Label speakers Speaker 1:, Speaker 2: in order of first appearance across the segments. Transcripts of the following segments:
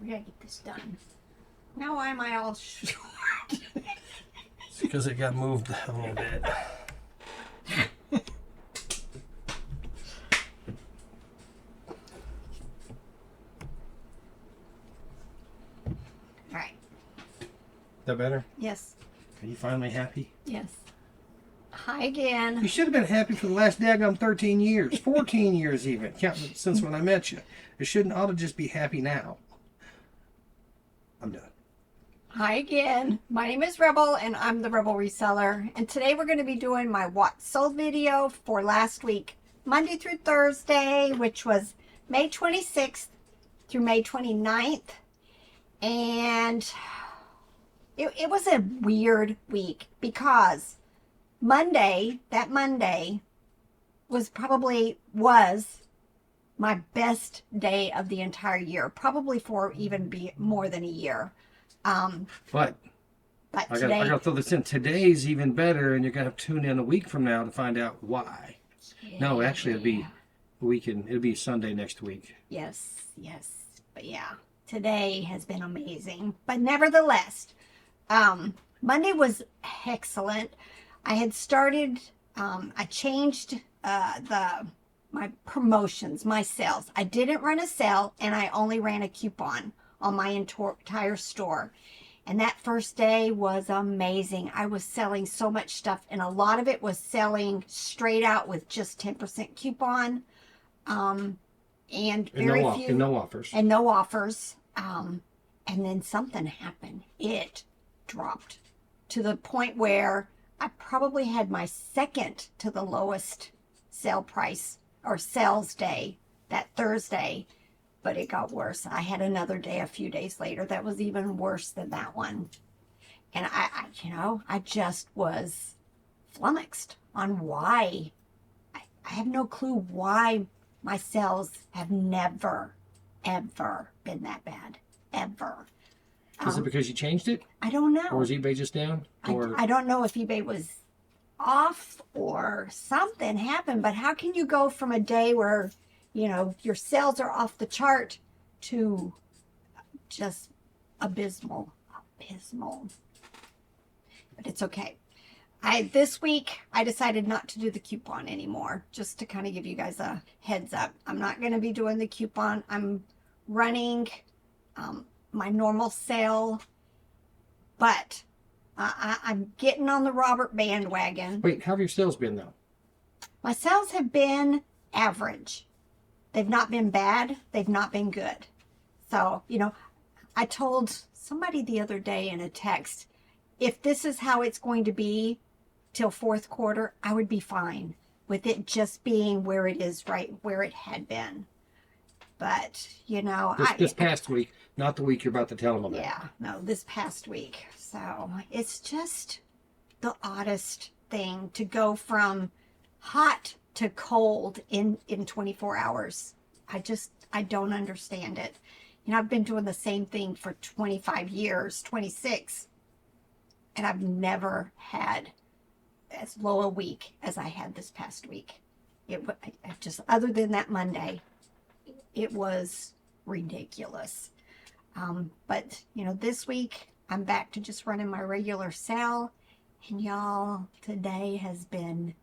Speaker 1: We gotta get this done. Now why am I all short?
Speaker 2: It's because it got moved a little bit.
Speaker 1: Alright.
Speaker 2: That better?
Speaker 1: Yes.
Speaker 2: Are you finally happy?
Speaker 1: Yes. Hi again.
Speaker 2: You should have been happy for the last daggum 13 years, 14 years even, counting since when I met you. You shouldn't ought to just be happy now. I'm done.
Speaker 1: Hi again. My name is Rebel and I'm the Rebel Reseller. And today we're going to be doing my what sold video for last week, Monday through Thursday, which was May 26th through May 29th. And it was a weird week because Monday was my best day of the entire year, probably for even be more than a year.
Speaker 2: But
Speaker 1: today,
Speaker 2: I got to throw this in. Today's even better, and you're going to have to tune in a week from now to find out why. Yeah. No, actually, it'll be a weekend. It'll be Sunday next week.
Speaker 1: Yes. But yeah, today has been amazing. But nevertheless, Monday was excellent. I had started, I changed my promotions, my sales. I didn't run a sale, and I only ran a coupon on my entire store. And that first day was amazing. I was selling so much stuff, and a lot of it was selling straight out with just 10% coupon. And very few.
Speaker 2: And no offers.
Speaker 1: And no offers. And then something happened. It dropped to the point where I probably had my second to the lowest sale price or sales day that Thursday, but it got worse. I had another day a few days later that was even worse than that one. And I just was flummoxed on why. I have no clue why my sales have never, ever been that bad. Ever.
Speaker 2: Is it because you changed it?
Speaker 1: I don't know.
Speaker 2: Or is eBay just down?
Speaker 1: I don't know if eBay was off or something happened, but how can you go from a day where, your sales are off the chart to just abysmal. But it's okay. This week, I decided not to do the coupon anymore, just to kind of give you guys a heads up. I'm not going to be doing the coupon. I'm running my normal sale, but I'm getting on the Robert bandwagon.
Speaker 2: Wait, how have your sales been, though?
Speaker 1: My sales have been average. They've not been bad. They've not been good. So, I told somebody the other day in a text, if this is how it's going to be till fourth quarter, I would be fine with it just being where it is, right where it had been. But,
Speaker 2: This past week, not the week you're about to tell them about.
Speaker 1: Yeah, no, this past week. So it's just the oddest thing to go from hot to cold in 24 hours. I don't understand it. I've been doing the same thing for 25 years, 26, and I've never had as low a week as I had this past week. Other than that Monday, it was ridiculous. But this week I'm back to just running my regular sale, and y'all, today has been,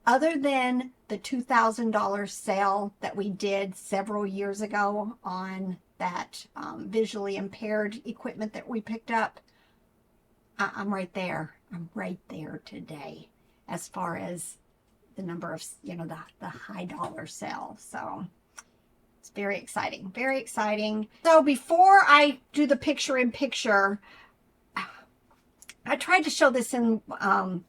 Speaker 1: other than the $2,000 sale that we did several years ago on that visually impaired equipment that we picked up, I'm right there. I'm right there today as far as the number of, the high dollar sale. So it's very exciting, very exciting. So before I do the picture-in-picture, I tried to show this in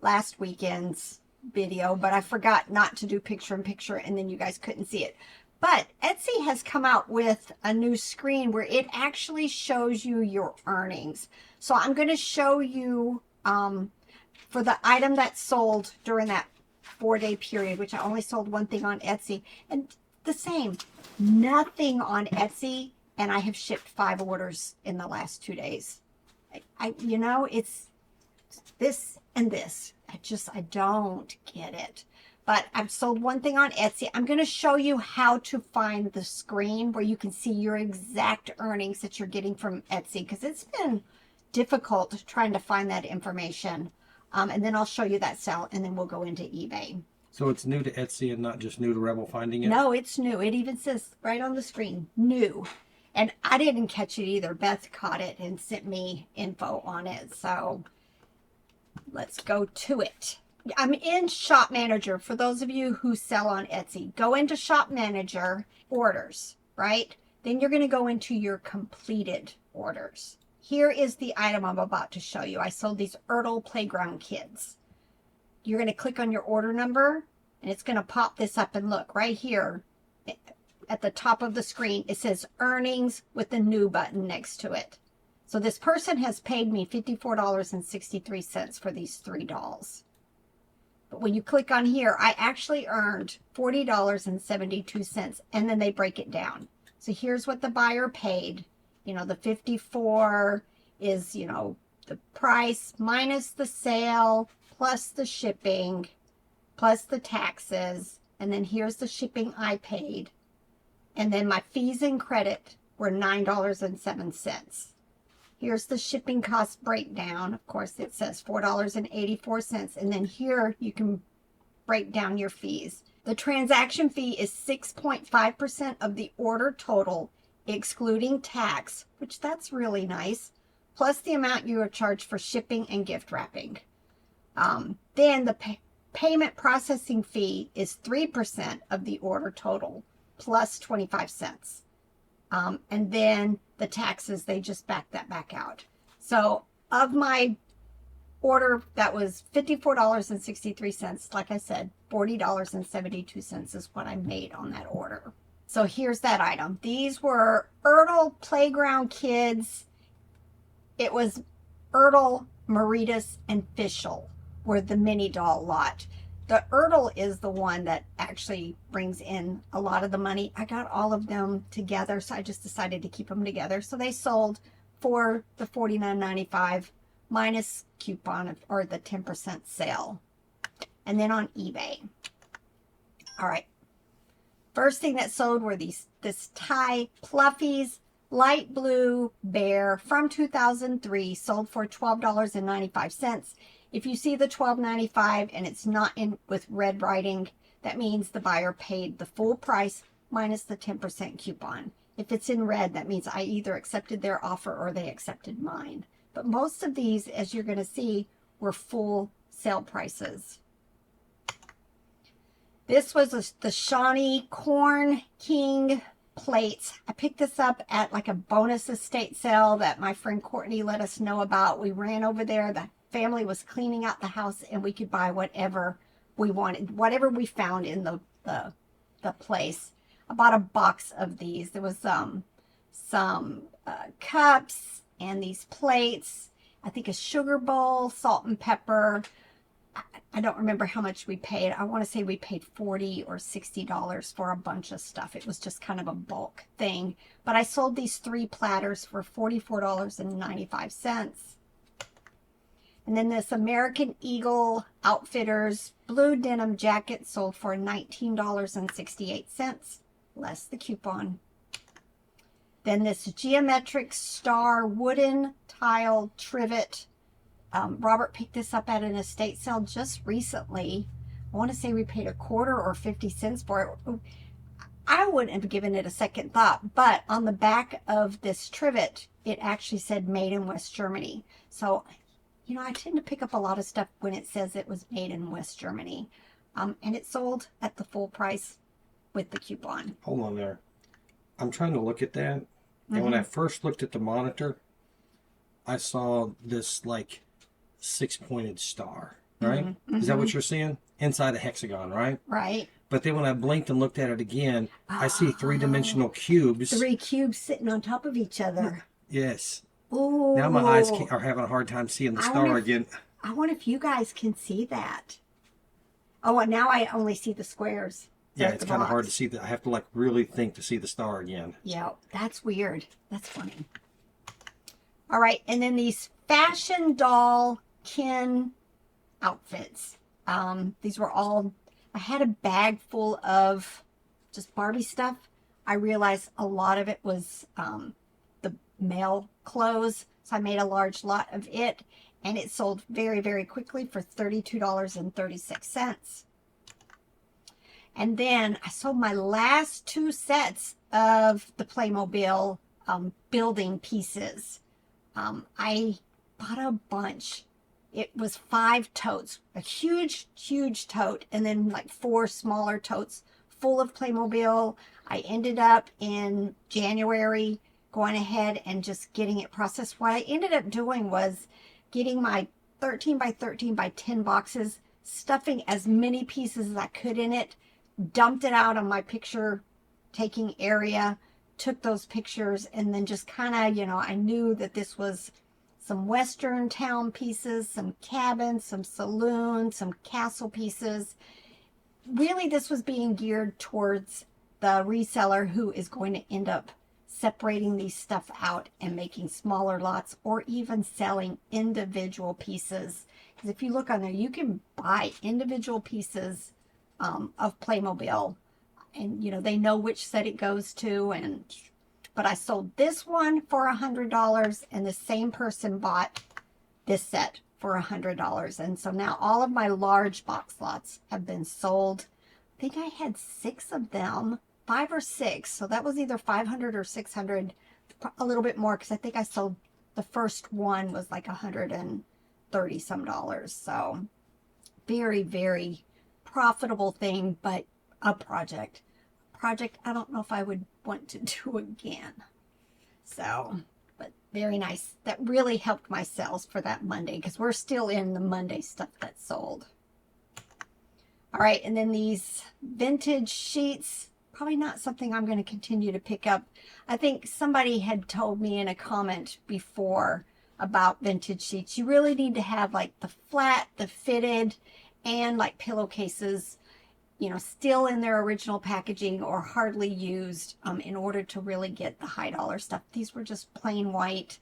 Speaker 1: last weekend's video, but I forgot not to do picture-in-picture, and then you guys couldn't see it. But Etsy has come out with a new screen where it actually shows you your earnings. So I'm going to show you for the item that sold during that 4-day period, which I only sold one thing on Etsy, and the same. Nothing on Etsy and I have shipped 5 orders in the last 2 days. You know, it's this and this. I don't get it. But I've sold one thing on Etsy. I'm going to show you how to find the screen where you can see your exact earnings that you're getting from Etsy, because it's been difficult trying to find that information. And then I'll show you that sale, and then we'll go into eBay.
Speaker 2: So it's new to Etsy and not just new to Rebel finding it?
Speaker 1: No, it's new. It even says right on the screen, new. And I didn't catch it either. Beth caught it and sent me info on it. So let's go to it. I'm in Shop Manager. For those of you who sell on Etsy, go into Shop Manager, orders, right? Then you're going to go into your completed orders. Here is the item I'm about to show you. I sold these Ertl Playground Kids. You're going to click on your order number, and it's going to pop this up, and look right here at the top of the screen. It says earnings with the new button next to it. So this person has paid me $54.63 for these 3 dolls. But when you click on here, I actually earned $40.72, and then they break it down. So here's what the buyer paid. You know, the 54 is, you know, the price minus the sale, plus the shipping, plus the taxes. And then here's the shipping I paid. And then my fees and credit were $9.07. Here's the shipping cost breakdown. Of course, it says $4.84. And then here you can break down your fees. The transaction fee is 6.5% of the order total, excluding tax, which that's really nice, plus the amount you are charged for shipping and gift wrapping. Then the payment processing fee is 3% of the order total, plus 25 cents. And then the taxes, they just back that back out. So of my order that was $54.63, like I said, $40.72 is what I made on that order. So here's that item. These were Ertl Playground Kids. It was Ertl, Maritas, and Fischl were the mini doll lot. The Ertl is the one that actually brings in a lot of the money. I got all of them together, so I just decided to keep them together. So they sold for the $49.95 minus coupon or the 10% sale. And then on eBay. All right. First thing that sold were this Thai Pluffies light blue bear from 2003, sold for $12.95. If you see the $12.95 and it's not in with red writing, that means the buyer paid the full price minus the 10% coupon. If it's in red, that means I either accepted their offer or they accepted mine. But most of these, as you're going to see, were full sale prices. This was the Shawnee Corn King plates. I picked this up at like a bonus estate sale that my friend Courtney let us know about. We ran over there. The family was cleaning out the house, and we could buy whatever we wanted, whatever we found in the place. I bought a box of these. There was some cups and these plates. I think a sugar bowl, salt and pepper. I don't remember how much we paid. I want to say we paid $40 or $60 for a bunch of stuff. It was just kind of a bulk thing. But I sold these 3 platters for $44.95. And then this American Eagle Outfitters blue denim jacket sold for $19.68, less the coupon. Then this geometric star wooden tile trivet. Robert picked this up at an estate sale just recently. I want to say we paid $0.25 or 50 cents for it. I wouldn't have given it a second thought, but on the back of this trivet, it actually said made in West Germany. So, you know, I tend to pick up a lot of stuff when it says it was made in West Germany. And it sold at the full price with the coupon.
Speaker 2: Hold on there. I'm trying to look at that. And when I first looked at the monitor, I saw this like 6-pointed star, right? Is that what you're seeing? Inside a hexagon, right?
Speaker 1: Right.
Speaker 2: But then when I blinked and looked at it again, I see 3-dimensional cubes.
Speaker 1: 3 cubes sitting on top of each other.
Speaker 2: Yes.
Speaker 1: Ooh.
Speaker 2: Now my eyes are having a hard time seeing the star again.
Speaker 1: I wonder if you guys can see that. Oh, and now I only see the squares.
Speaker 2: Yeah, it's kind of hard to see that. I have to like really think to see the star again.
Speaker 1: Yeah, that's weird. That's funny. All right, and then these fashion doll kin outfits. These were all, I had a bag full of just Barbie stuff. I realized a lot of it was the male clothes. So I made a large lot of it, and it sold very, very quickly for $32.36. And then I sold my last 2 sets of the Playmobil building pieces. I bought a bunch. It was 5 totes, a huge, huge tote, and then like 4 smaller totes full of Playmobil. I ended up in January going ahead and just getting it processed. What I ended up doing was getting my 13 by 13 by 10 boxes, stuffing as many pieces as I could in it, dumped it out on my picture taking area, took those pictures, and then just kind of, you know, I knew that this was some Western town pieces, some cabins, some saloons, some castle pieces. Really, this was being geared towards the reseller who is going to end up separating these stuff out and making smaller lots, or even selling individual pieces. Because if you look on there, you can buy individual pieces of Playmobil, and you know, they know which set it goes to. And but I sold this one for $100, and the same person bought this set for $100. And so now all of my large box lots have been sold. I think I had 6 of them, 5 or 6. So that was either 500 or 600, a little bit more, because I think I sold the first one was like $130 some. So very, very profitable thing, but a project I don't know if I would want to do again. So, but very nice. That really helped my sales for that Monday, because we're still in the Monday stuff that sold. All right, and then these vintage sheets, probably not something I'm going to continue to pick up. I think somebody had told me in a comment before about vintage sheets. You really need to have like the flat, the fitted, and like pillowcases, you know, still in their original packaging or hardly used in order to really get the high dollar stuff. These were just plain white,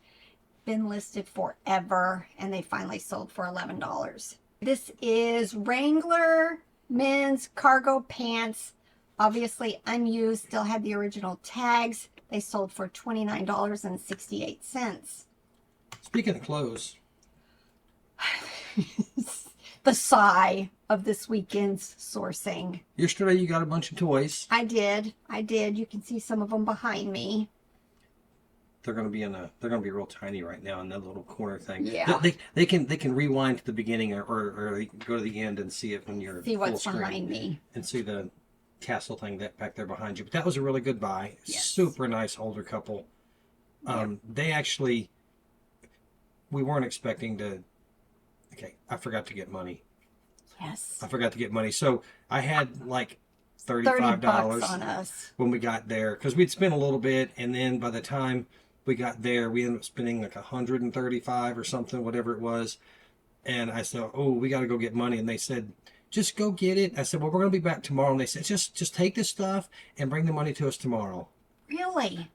Speaker 1: been listed forever, and they finally sold for $11. This is Wrangler men's cargo pants, obviously unused, still had the original tags. They sold for $29.68.
Speaker 2: Speaking of clothes,
Speaker 1: the sigh of this weekend's sourcing.
Speaker 2: Yesterday you got a bunch of toys.
Speaker 1: I did. You can see some of them behind me.
Speaker 2: They're going to be they're going to be real tiny right now in that little corner thing.
Speaker 1: Yeah.
Speaker 2: They can rewind to the beginning or they can go to the end and see it when you're
Speaker 1: see what's
Speaker 2: full screen
Speaker 1: behind me.
Speaker 2: and see the castle thing that back there behind you. But that was a really good buy.
Speaker 1: Yes.
Speaker 2: Super nice older couple.
Speaker 1: Yep.
Speaker 2: They actually, we weren't expecting to. Okay, I forgot to get money.
Speaker 1: Yes.
Speaker 2: I forgot to get money. So I had like
Speaker 1: $35
Speaker 2: $35
Speaker 1: on us
Speaker 2: when we got there, because we'd spent a little bit, and then by the time we got there, we ended up spending like $135 or something, whatever it was. And I said, "Oh, we got to go get money." And they said, "Just go get it." I said, "Well, we're going to be back tomorrow." And they said, "Just take this stuff and bring the money to us tomorrow."
Speaker 1: Really?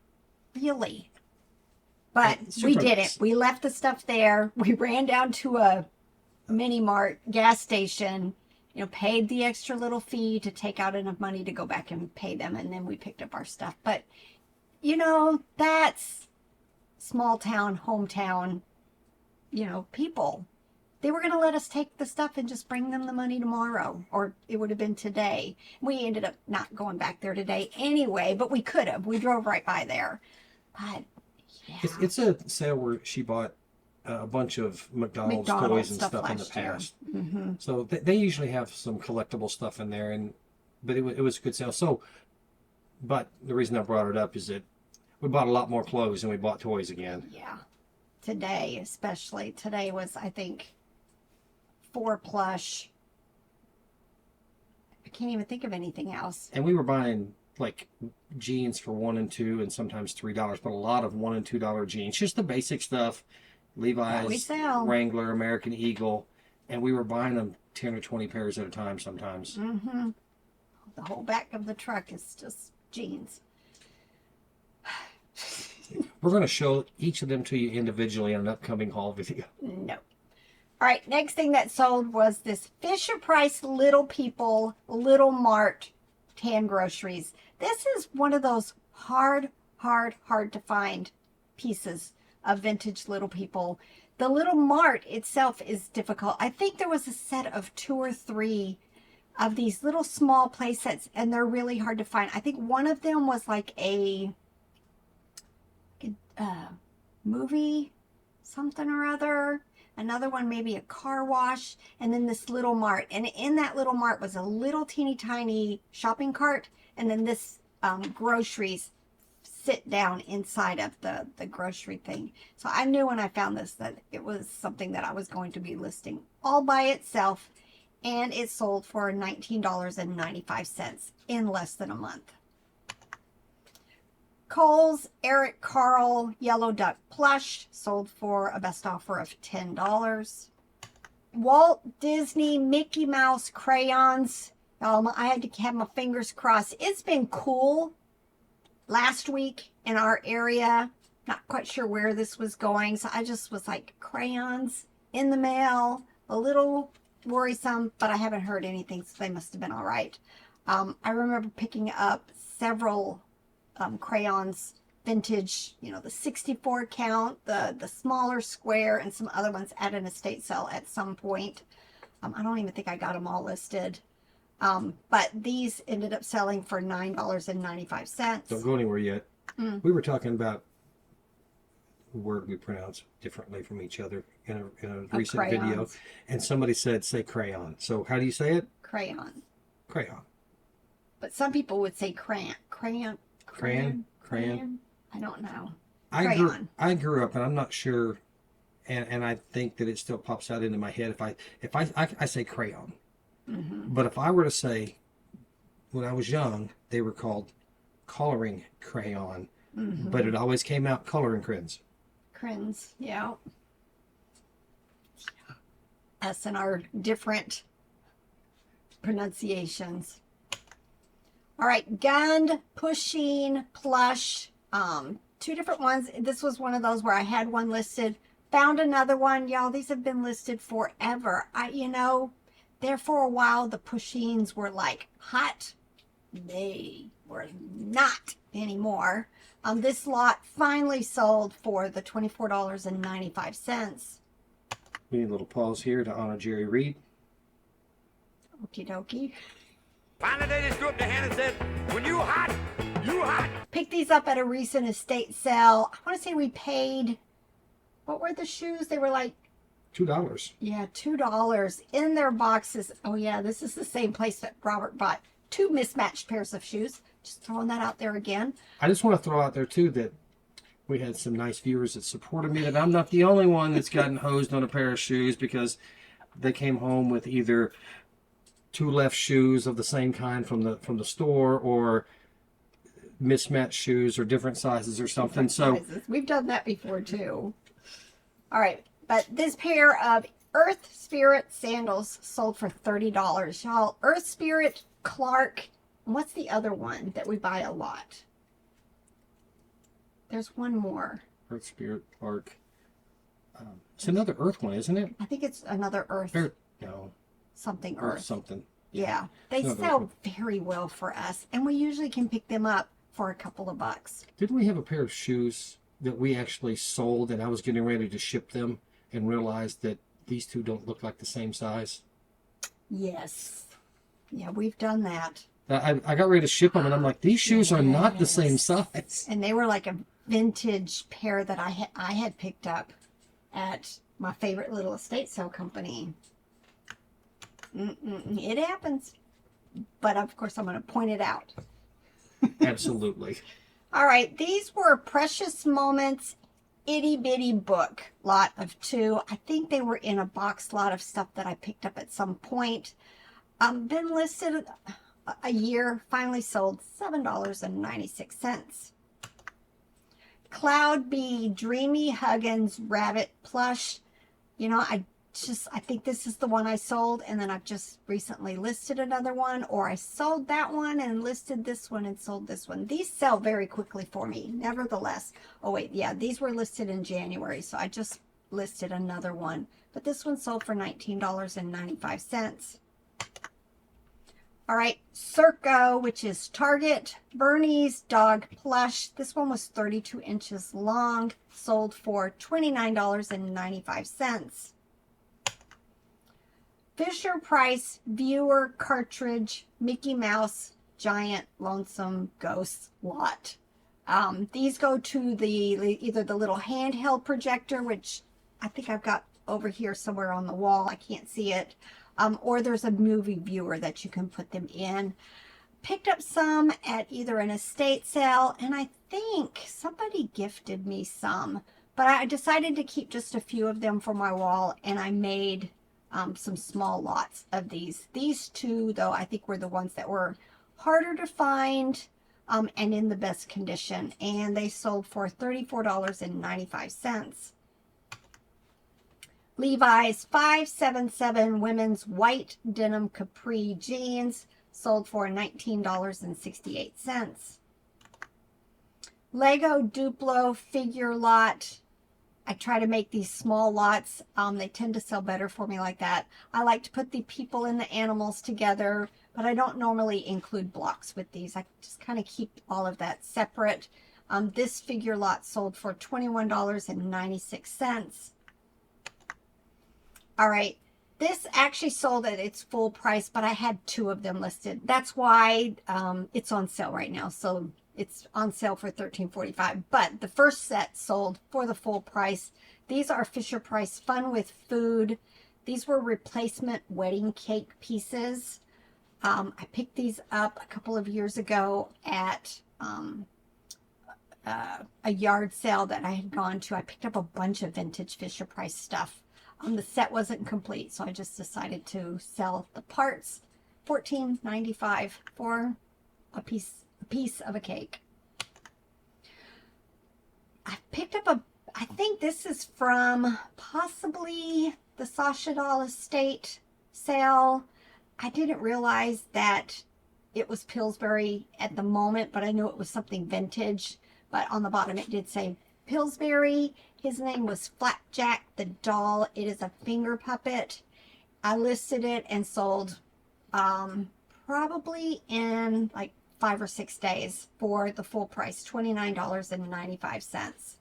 Speaker 1: But
Speaker 2: Super
Speaker 1: we did
Speaker 2: nice.
Speaker 1: it. We left the stuff there. We ran down to a mini mart gas station, you know, paid the extra little fee to take out enough money to go back and pay them, and then we picked up our stuff. But you know, that's small town, hometown, you know, people. They were going to let us take the stuff and just bring them the money tomorrow, or it would have been today. We ended up not going back there today anyway, but we could have. We drove right by there. But yeah.
Speaker 2: It's a sale where she bought a bunch of McDonald's toys and stuff in the past.
Speaker 1: Mm-hmm.
Speaker 2: So they usually have some collectible stuff in there, but it was a good sale. So, but the reason I brought it up is that we bought a lot more clothes than we bought toys again.
Speaker 1: Yeah. Today, especially. Today was, I think, 4 plush. I can't even think of anything else.
Speaker 2: And we were buying like jeans for $1 and $2 and sometimes $3, but a lot of $1 and $2 jeans, just the basic stuff. Levi's, Wrangler, American Eagle, and we were buying them 10 or 20 pairs at a time sometimes.
Speaker 1: Mm-hmm. The whole back of the truck is just jeans.
Speaker 2: We're going to show each of them to you individually in an upcoming haul video.
Speaker 1: No. All right, next thing that sold was this Fisher-Price Little People Little Mart canned groceries. This is one of those hard to find pieces of vintage Little People. The Little Mart itself is difficult. I think there was a set of 2 or 3 of these little small play sets, and they're really hard to find. I think one of them was like a movie something or other. Another one maybe a car wash, and then this little mart. And in that little mart was a little teeny tiny shopping cart, and then this groceries sit down inside of the grocery thing. So I knew when I found this that it was something that I was going to be listing all by itself, and it sold for $19.95 in less than a month. Kohl's Eric Carle Yellow Duck Plush sold for a best offer of $10. Walt Disney Mickey Mouse crayons. I had to have my fingers crossed. It's been cool last week in our area. Not quite sure where this was going. So I just was like, crayons in the mail. A little worrisome, but I haven't heard anything. So they must have been all right. I remember picking up several crayons, vintage, the 64 count, the smaller square, and some other ones at an estate sale at some point. I don't even think I got them all listed. But these ended up selling for $9.95.
Speaker 2: Don't go anywhere yet. We were talking about a word we pronounce differently from each other in a recent
Speaker 1: crayons.
Speaker 2: video. And somebody said, say crayon. So how do you say it?
Speaker 1: Crayon.
Speaker 2: Crayon.
Speaker 1: But some people would say crayon.
Speaker 2: Crayon?
Speaker 1: I don't know.
Speaker 2: I grew up, and I'm not sure, and I think that it still pops out into my head if I say crayon.
Speaker 1: Mm-hmm.
Speaker 2: But if I were to say, when I was young, they were called coloring crayon,
Speaker 1: Mm-hmm.
Speaker 2: but it always came out coloring crayons.
Speaker 1: Crayons, yeah. Us and our different pronunciations. All right, Gund Pushing Plush. 2 different ones. This was one of those where I had one listed, found another one. Y'all, these have been listed forever. There for a while, the Pushings were like hot. They were not anymore. This lot finally sold for the $24.95.
Speaker 2: We need a little pause here to honor Jerry Reed.
Speaker 1: Okie dokie.
Speaker 3: Finally, they just threw up their hand and said, when you hot, you hot.
Speaker 1: Picked these up at a recent estate sale. I want to say we paid, what were the shoes? They were like,
Speaker 2: $2.
Speaker 1: yeah, $2 in their boxes. Oh yeah, this is the same place that Robert bought 2 mismatched pairs of shoes. Just throwing that out there again.
Speaker 2: I just want to throw out there too that we had some nice viewers that supported me, that I'm not the only one that's gotten hosed on a pair of shoes because they came home with either 2 left shoes of the same kind from the store, or mismatched shoes or different sizes or something. So
Speaker 1: We've done that before too. All right, but this pair of Earth Spirit sandals sold for $30. Y'all, Earth Spirit, Clark, and what's the other one that we buy a lot? There's one more.
Speaker 2: Earth Spirit Park. It's another Earth one, isn't it?
Speaker 1: I think it's another Earth.
Speaker 2: No.
Speaker 1: Something
Speaker 2: Earth
Speaker 1: Earth.
Speaker 2: something.
Speaker 1: Yeah. They
Speaker 2: Another
Speaker 1: sell
Speaker 2: one.
Speaker 1: very well for us, and we usually can pick them up for a couple of bucks.
Speaker 2: Didn't we have a pair of shoes that we actually sold, and I was getting ready to ship them and realized that these 2 don't look like the same size?
Speaker 1: Yes. Yeah, we've done that.
Speaker 2: I got ready to ship them, and I'm like, these shoes are not the same size.
Speaker 1: And they were like a vintage pair that I had picked up at my favorite little estate sale company. It happens. But of course, I'm going to point it out.
Speaker 2: Absolutely.
Speaker 1: All right. These were Precious Moments itty bitty book, lot of 2. I think they were in a box lot of stuff that I picked up at some point. Been listed a year, finally sold $7.96. Cloud Bee Dreamy Huggins Rabbit Plush. I just, I think this is the one I sold, and then I've just recently listed another one, or I sold that one and listed this one and sold this one. These sell very quickly for me, nevertheless. Oh wait, yeah, these were listed in January, so I just listed another one. But this one sold for $19.95. All right, Circo, which is Target, Bernie's Dog Plush. This one was 32 inches long, sold for $29.95. Fisher-Price Viewer Cartridge Mickey Mouse Giant Lonesome Ghost Lot. These go to either the little handheld projector, which I think I've got over here somewhere on the wall. I can't see it. Or there's a movie viewer that you can put them in. Picked up some at either an estate sale, and I think somebody gifted me some. But I decided to keep just a few of them for my wall, and I made some small lots of these. These two, though, I think were the ones that were harder to find and in the best condition. And they sold for $34.95. Levi's 577 women's white denim capri jeans sold for $19.68. Lego Duplo figure lot. I try to make these small lots. They tend to sell better for me like that. I like to put the people and the animals together, but I don't normally include blocks with these. I just kind of keep all of that separate. This figure lot sold for $21.96. All right, this actually sold at its full price, but I had two of them listed. That's why it's on sale right now. So it's on sale for $13.45. But the first set sold for the full price. These are Fisher-Price Fun with Food. These were replacement wedding cake pieces. I picked these up a couple of years ago at a yard sale that I had gone to. I picked up a bunch of vintage Fisher-Price stuff. The set wasn't complete, so I just decided to sell the parts. $14.95 for a piece of a cake. I picked up I think this is from possibly the Sasha Doll Estate sale. I didn't realize that it was Pillsbury at the moment, but I knew it was something vintage. But on the bottom it did say Pillsbury. His name was Flapjack the Doll. It is a finger puppet. I listed it and sold probably in like 5 or 6 days for the full price, $29.95.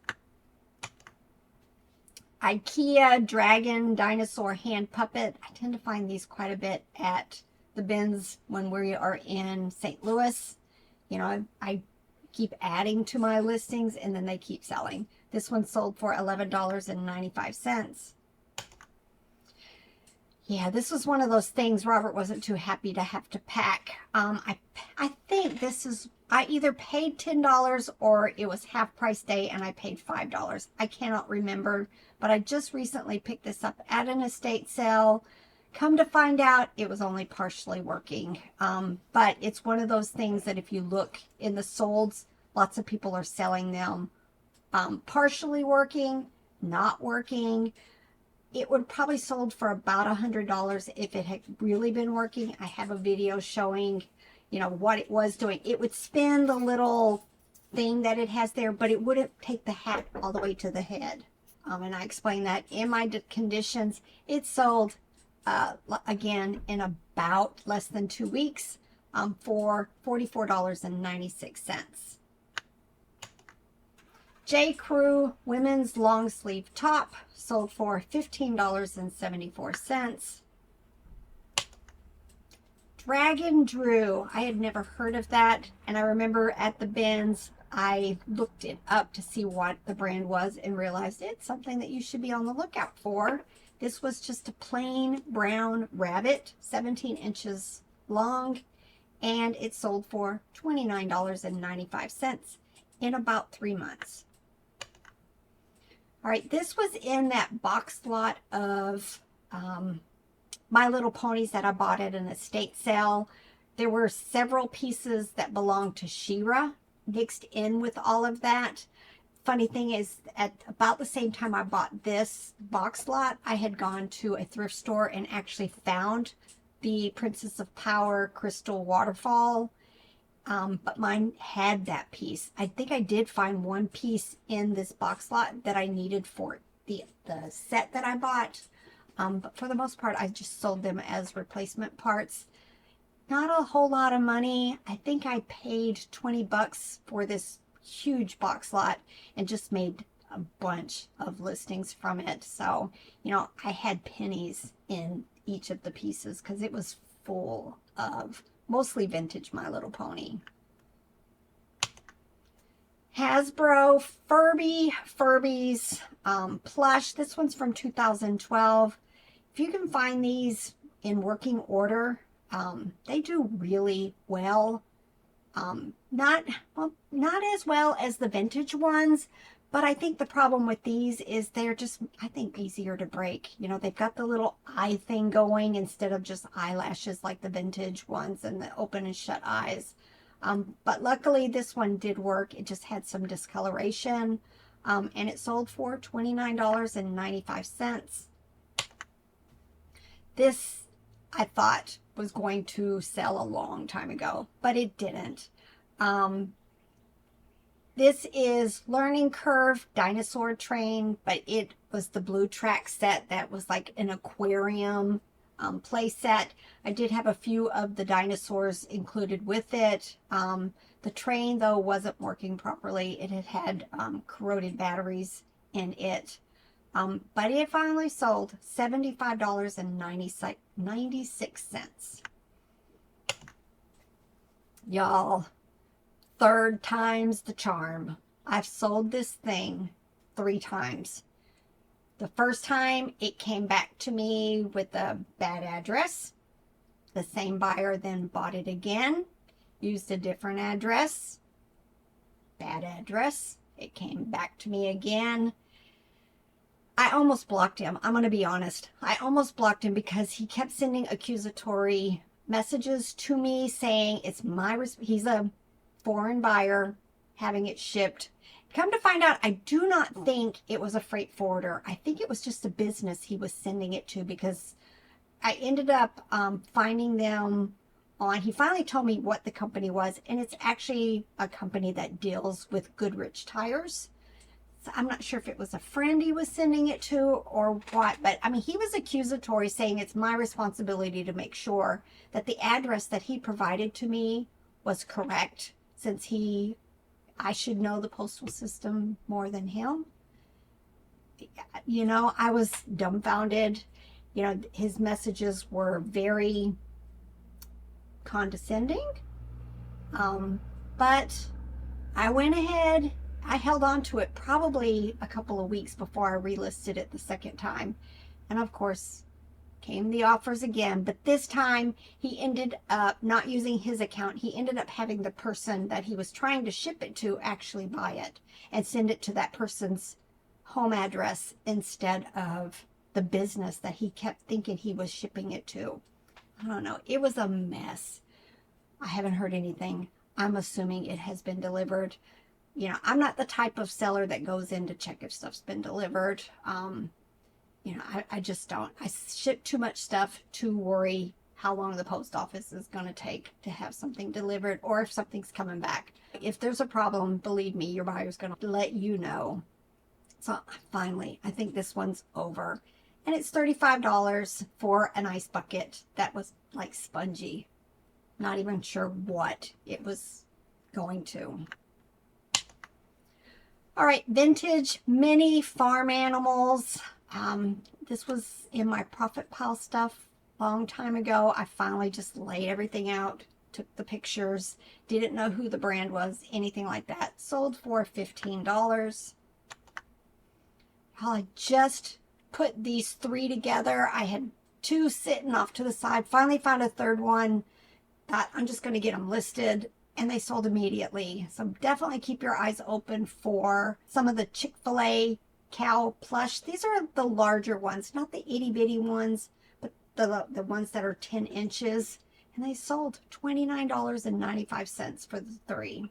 Speaker 1: IKEA Dragon Dinosaur Hand Puppet. I tend to find these quite a bit at the bins when we are in St. Louis. You know, I keep adding to my listings and then they keep selling. This one sold for $11.95. Yeah, this was one of those things Robert wasn't too happy to have to pack. I think this is, I either paid $10 or it was half price day and I paid $5. I cannot remember, but I just recently picked this up at an estate sale. Come to find out, it was only partially working. But it's one of those things that if you look in the solds, lots of people are selling them partially working, not working. It would probably sold for about $100 if it had really been working. I have a video showing, you know, what it was doing. It would spin the little thing that it has there, but it wouldn't take the hat all the way to the head. And I explained that in my conditions. It sold, again, in about less than 2 weeks for $44.96. J. Crew women's long sleeve top sold for $15.74. Dragon Drew. I had never heard of that, and I remember at the bins I looked it up to see what the brand was and realized it's something that you should be on the lookout for. This was just a plain brown rabbit, 17 inches long, and it sold for $29.95 in about 3 months. All right, this was in that box lot of My Little Ponies that I bought at an estate sale. There were several pieces that belonged to She-Ra mixed in with all of that. funny thing is, at about the same time I bought this box lot, I had gone to a thrift store and actually found the Princess of Power Crystal Waterfall. But mine had that piece. I think I did find one piece in this box lot that I needed for the set that I bought. But for the most part, I just sold them as replacement parts. Not a whole lot of money. I think I paid 20 bucks for this huge box lot and just made a bunch of listings from it. So, you know, I had pennies in each of the pieces because it was full of mostly vintage My Little Pony. Hasbro Furbies plush. This one's from 2012. If you can find these in working order, they do really well. Not as well as the vintage ones, but I think the problem with these is they're just, I think, easier to break. You know, they've got the little eye thing going instead of just eyelashes like the vintage ones and the open and shut eyes. But luckily this one did work. It just had some discoloration, and it sold for $29.95. This I thought was going to sell a long time ago, but it didn't. This is Learning Curve Dinosaur Train, but it was the Blue Track set that was like an aquarium play set. I did have a few of the dinosaurs included with it. The train, though, wasn't working properly. It had corroded batteries in it. But it finally sold $75.96. Y'all, third time's the charm. I've sold this thing 3 times. The first time it came back to me with a bad address. The same buyer then bought it again, used a different address, bad address. It came back to me again. I almost blocked him. I'm going to be honest. I almost blocked him because he kept sending accusatory messages to me saying it's he's a foreign buyer having it shipped. Come to find out, I do not think it was a freight forwarder. I think it was just a business he was sending it to, because I ended up finding them on, he finally told me what the company was, and it's actually a company that deals with Goodrich tires. So I'm not sure if it was a friend he was sending it to or what, but I mean, he was accusatory, saying it's my responsibility to make sure that the address that he provided to me was correct, since I should know the postal system more than him. You know, I was dumbfounded. You know, his messages were very condescending. But I went ahead, I held on to it probably a couple of weeks before I relisted it the second time. And of course, came the offers again, but this time he ended up not using his account. He ended up having the person that he was trying to ship it to actually buy it and send it to that person's home address instead of the business that he kept thinking he was shipping it to. I don't know. It was a mess. I haven't heard anything. I'm assuming it has been delivered. You know, I'm not the type of seller that goes in to check if stuff's been delivered. You know, I just don't. I ship too much stuff to worry how long the post office is going to take to have something delivered, or if something's coming back. If there's a problem, believe me, your buyer's going to let you know. So finally, I think this one's over. And it's $35 for an ice bucket that was like spongy. Not even sure what it was going to. All right, vintage mini farm animals. This was in my profit pile stuff a long time ago. I finally just laid everything out, took the pictures, didn't know who the brand was, anything like that. Sold for $15. I just put these 3 together. I had 2 sitting off to the side. Finally found a third one. Thought I'm just going to get them listed, and they sold immediately. So definitely keep your eyes open for some of the Chick-fil-A cow plush. These are the larger ones, not the itty bitty ones, but the ones that are 10 inches. And they sold $29.95 for the 3.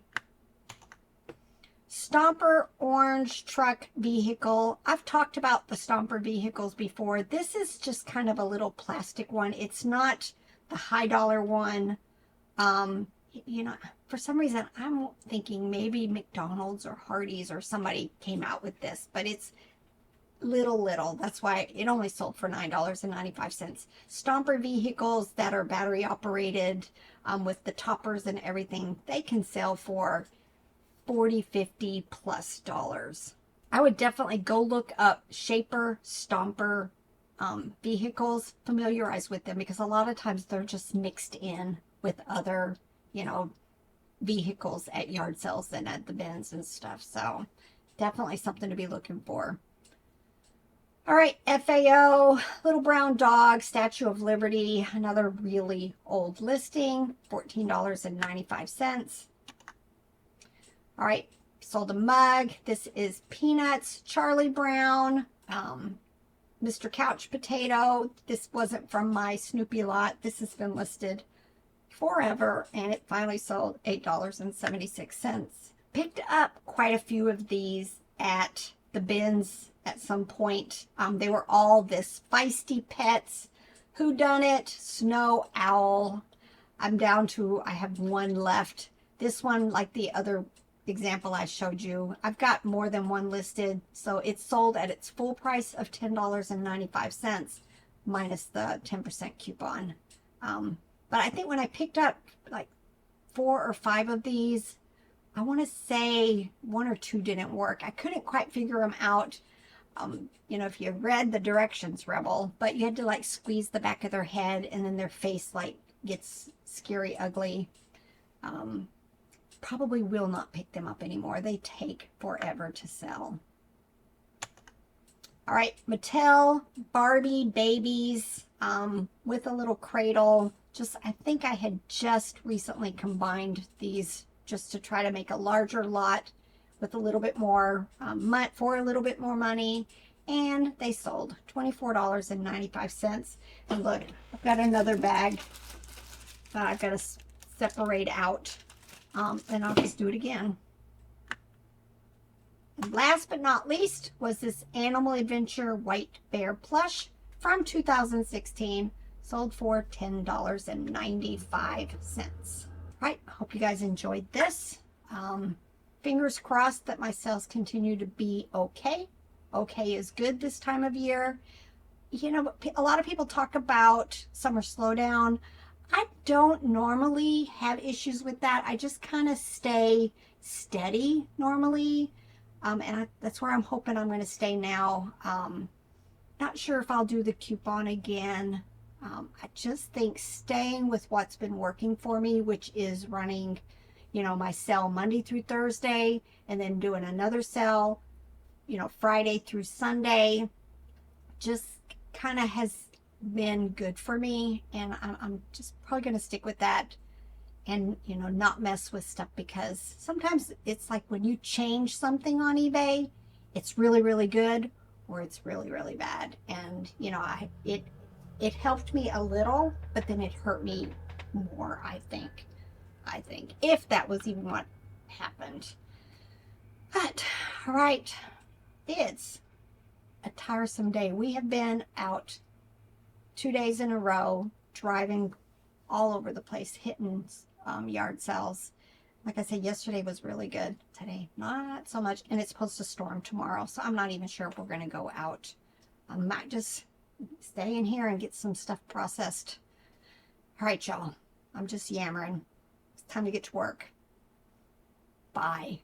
Speaker 1: Stomper orange truck vehicle. I've talked about the Stomper vehicles before. This is just kind of a little plastic one. It's not the high dollar one. You know, for some reason, I'm thinking maybe McDonald's or Hardee's or somebody came out with this, but it's little. That's why it only sold for $9.95. Stomper vehicles that are battery operated, with the toppers and everything, they can sell for $40, $50 plus dollars. I would definitely go look up Shaper Stomper vehicles, familiarize with them, because a lot of times they're just mixed in with other, you know, vehicles at yard sales and at the bins and stuff. So definitely something to be looking for. All right, FAO, Little Brown Dog, Statue of Liberty, another really old listing, $14.95. All right, sold a mug. This is Peanuts, Charlie Brown, Mr. Couch Potato. This wasn't from my Snoopy lot. This has been listed forever, and it finally sold $8.76. Picked up quite a few of these at the bins at some point. They were all this Feisty Pets, Whodunit, Snow Owl. I'm down to, I have one left. This one, like the other example I showed you, I've got more than one listed. So it's sold at its full price of $10.95 minus the 10% coupon. But I think when I picked up like 4 or 5 of these, I want to say 1 or 2 didn't work. I couldn't quite figure them out. You know, if you read the directions, Rebel, but you had to like squeeze the back of their head, and then their face like gets scary ugly. Probably will not pick them up anymore. They take forever to sell. All right, Mattel Barbie babies with a little cradle. I think I had just recently combined these just to try to make a larger lot with a little bit more for a little bit more money, and they sold $24.95. And look, I've got another bag that I've got to separate out, and I'll just do it again. And last but not least was this Animal Adventure White Bear plush from 2016, sold for $10.95. Right, hope you guys enjoyed this. Fingers crossed that my sales continue to be okay. Okay is good this time of year. You know, a lot of people talk about summer slowdown. I don't normally have issues with that. I just kind of stay steady normally. That's where I'm hoping I'm going to stay now. Not sure if I'll do the coupon again. I just think staying with what's been working for me, which is running, you know, my sale Monday through Thursday, and then doing another sale, you know, Friday through Sunday, just kind of has been good for me. And I'm just probably going to stick with that, and, you know, not mess with stuff, because sometimes it's like when you change something on eBay, it's really, really good, or it's really, really bad. And, you know, it helped me a little, but then it hurt me more, I think, if that was even what happened. But, all right, it's a tiresome day. We have been out 2 days in a row, driving all over the place, hitting yard sales. Like I said, yesterday was really good. Today, not so much. And it's supposed to storm tomorrow, so I'm not even sure if we're going to go out. I might just stay in here and get some stuff processed. All right, y'all. I'm just yammering. It's time to get to work. Bye.